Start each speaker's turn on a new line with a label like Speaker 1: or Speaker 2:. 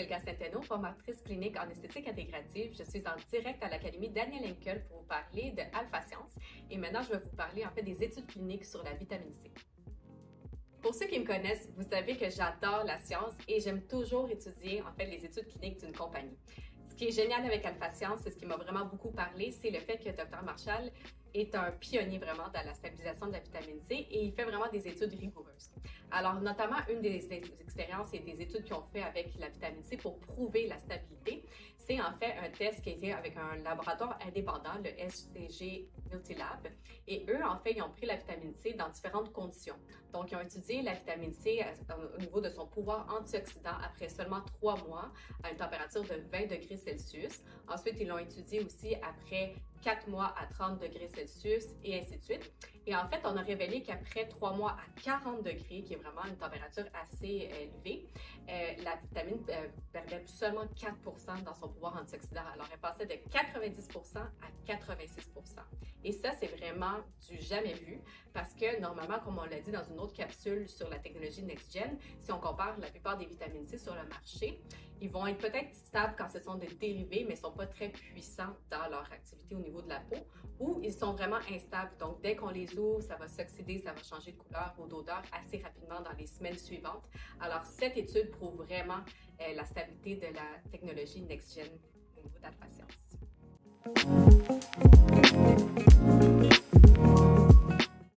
Speaker 1: Célia Centeno, formatrice clinique en esthétique intégrative. Je suis en direct à l'Académie Daniel Henkel pour vous parler de Alpha Science. Et maintenant, je vais vous parler en fait des études cliniques sur la vitamine C. Pour ceux qui me connaissent, vous savez que j'adore la science et j'aime toujours étudier en fait les études cliniques d'une compagnie. Ce qui est génial avec Alpha Science, et ce qui m'a vraiment beaucoup parlé, c'est le fait que Dr Marshall est un pionnier vraiment dans la stabilisation de la vitamine C et il fait vraiment des études rigoureuses. Alors, notamment, une des expériences et des études qu'ils ont fait avec la vitamine C pour prouver la stabilité, c'est en fait un test qui a été avec un laboratoire indépendant, le SCG Multilab. Et eux, en fait, ils ont pris la vitamine C dans différentes conditions. Donc, ils ont étudié la vitamine C au niveau de son pouvoir antioxydant après seulement 3 mois à une température de 20 degrés Celsius. Ensuite, ils l'ont étudié aussi après 4 mois à 30 degrés Celsius et ainsi de suite. Et en fait, on a révélé qu'après 3 mois à 40 degrés, qui est vraiment une température assez élevée, la vitamine perdait seulement 4% dans son pouvoir antioxydant. Alors, elle passait de 90% à 86%. Et ça, c'est vraiment du jamais vu parce que normalement, comme on l'a dit dans une autre capsule sur la technologie NextGen, si on compare la plupart des vitamines C sur le marché, ils vont être peut-être stables quand ce sont des dérivés, mais ils ne sont pas très puissants dans leur activité au niveau de la peau, ou ils sont vraiment instables. Donc, dès qu'on les ouvre, ça va s'oxyder, ça va changer de couleur ou d'odeur assez rapidement dans les semaines suivantes. Alors, cette étude prouve vraiment la stabilité de la technologie NextGen au niveau d'Alpha Science.